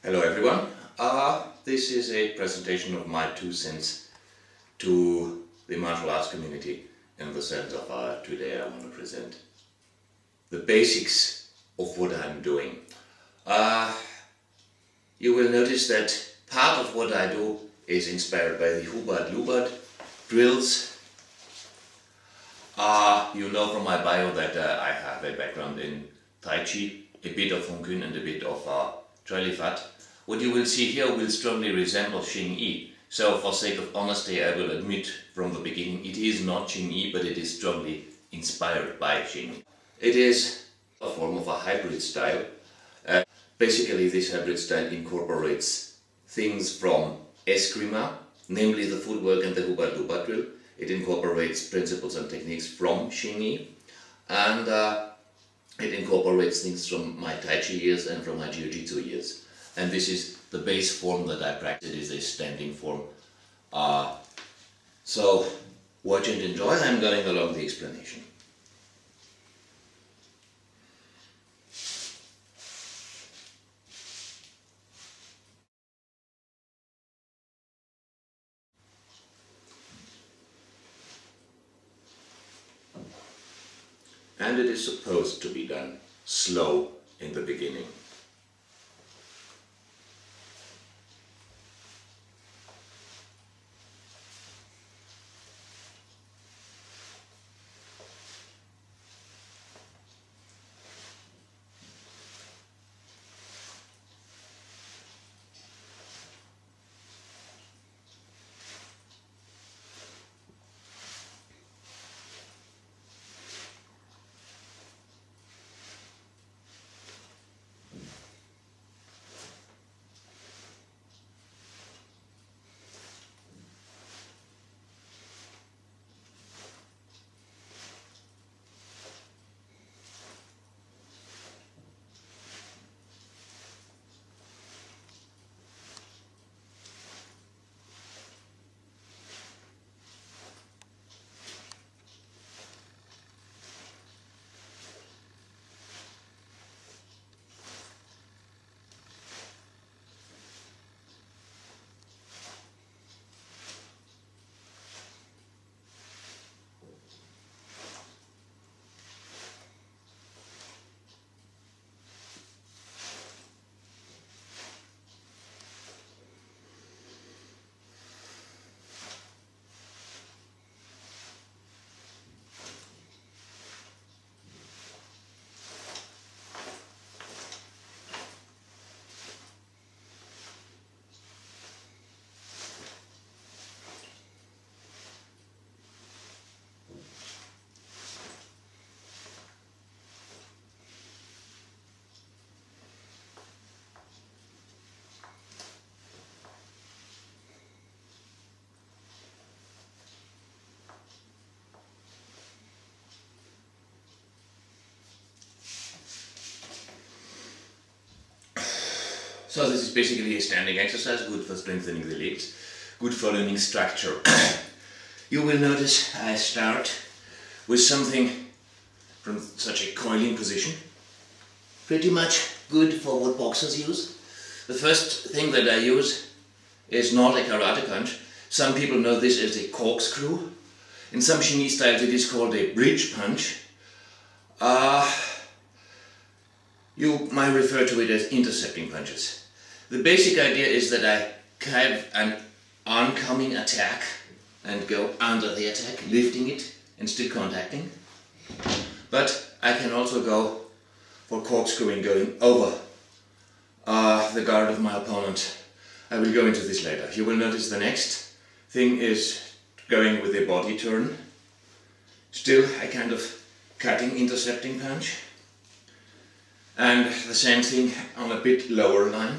Hello everyone. This is a presentation of my 2 cents to the martial arts community in the sense of today I want to present the basics of what I'm doing. You will notice that part of what I do is inspired by the Hubert drills. You know from my bio that I have a background in Tai Chi, a bit of Hong Kong and a bit of Fat. What you will see here will strongly resemble Xing Yi. So for sake of honesty, I will admit from the beginning it is not Xing Yi, but it is strongly inspired by Xing Yi. It is a form of a hybrid style. Basically this hybrid style incorporates things from Eskrima, namely the footwork and the Hubert drill. It incorporates principles and techniques from Xing Yi, and it incorporates things from my Tai Chi years and from my Jiu-Jitsu years. And this is the base form that I practice. It is a standing form. So watch and enjoy. I'm going along the explanation. And it is supposed to be done slow in the beginning. So this is basically a standing exercise, good for strengthening the legs, good for learning structure. You will notice I start with something from such a coiling position. Pretty much good for what boxers use. The first thing that I use is not a karate punch. Some people know this as a corkscrew. In some Chinese styles it is called a bridge punch. You might refer to it as intercepting punches. The basic idea is that I have an oncoming attack and go under the attack, lifting it and still contacting. But I can also go for corkscrewing, going over the guard of my opponent. I will go into this later. You will notice the next thing is going with a body turn. Still a kind of cutting, intercepting punch. And the same thing on a bit lower line.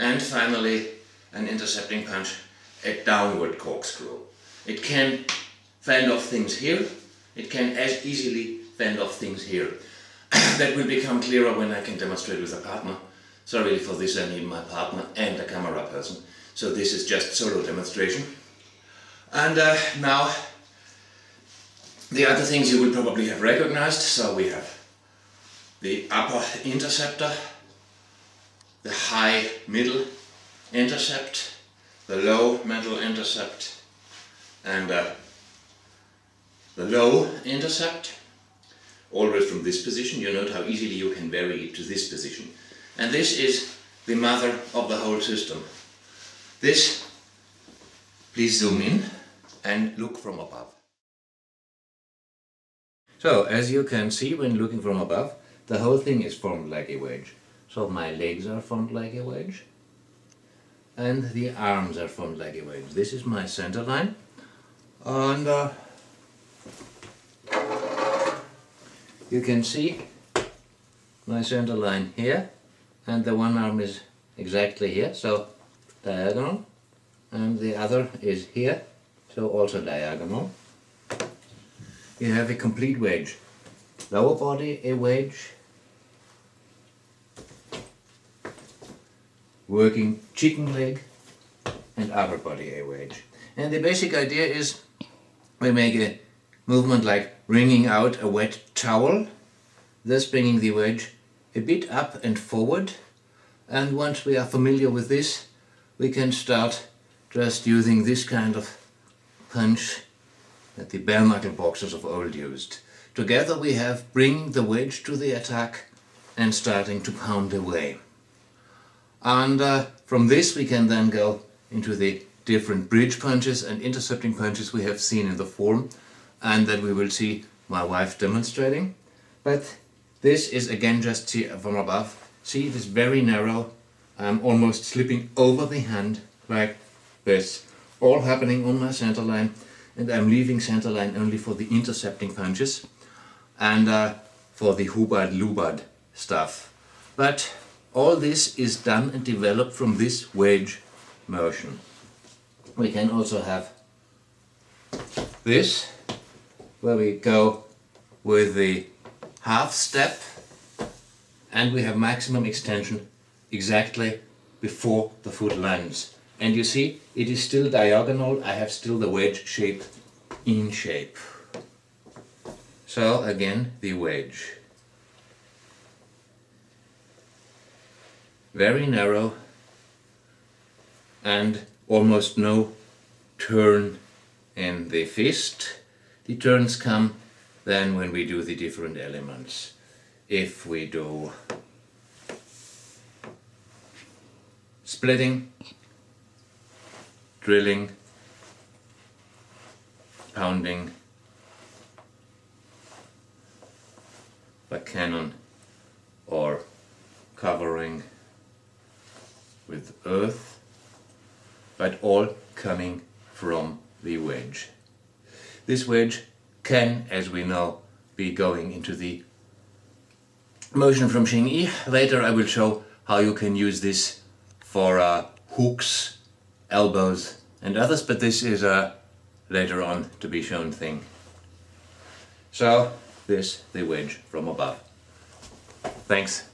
And finally an intercepting punch, a downward corkscrew. It can fend off things here, it can as easily fend off things here. That will become clearer when I can demonstrate with a partner. So really for this I need my partner and a camera person. So this is just solo demonstration. And now the other things you will probably have recognized. So we have the upper interceptor, the high middle intercept, the low middle intercept, and the low intercept. Always from this position. You note how easily you can vary it to this position. And this is the mother of the whole system. This, please zoom in and look from above. So, as you can see when looking from above, the whole thing is formed like a wedge. So my legs are formed like a wedge, and the arms are formed like a wedge. This is my center line, and you can see my center line here, and the one arm is exactly here, so diagonal, and the other is here, so also diagonal. You have a complete wedge. Lower body a wedge, working chicken leg, and upper body a wedge. And the basic idea is we make a movement like wringing out a wet towel, thus bringing the wedge a bit up and forward. And once we are familiar with this, we can start just using this kind of punch that the bare knuckle boxers of old used. Together we have bringing the wedge to the attack and starting to pound away. And from this we can then go into the different bridge punches and intercepting punches we have seen in the form, and that we will see my wife demonstrating. But this is again just from above. See, it is very narrow. I'm almost slipping over the hand like this. All happening on my center line, and I'm leaving center line only for the intercepting punches and for the hubad-lubad stuff. But all this is done and developed from this wedge motion. We can also have this, where we go with the half step, and we have maximum extension exactly before the foot lands. And you see, it is still diagonal. I have still the wedge shape in shape. So again, the wedge. Very narrow and almost no turn in the fist. The turns come then when we do the different elements. If we do splitting, drilling, pounding, by cannon, or covering with earth, but all coming from the wedge. This wedge can, as we know, be going into the motion from Xing-Yi. Later I will show how you can use this for hooks, elbows and others, but this is a later on to be shown thing. So this, the wedge from above. Thanks.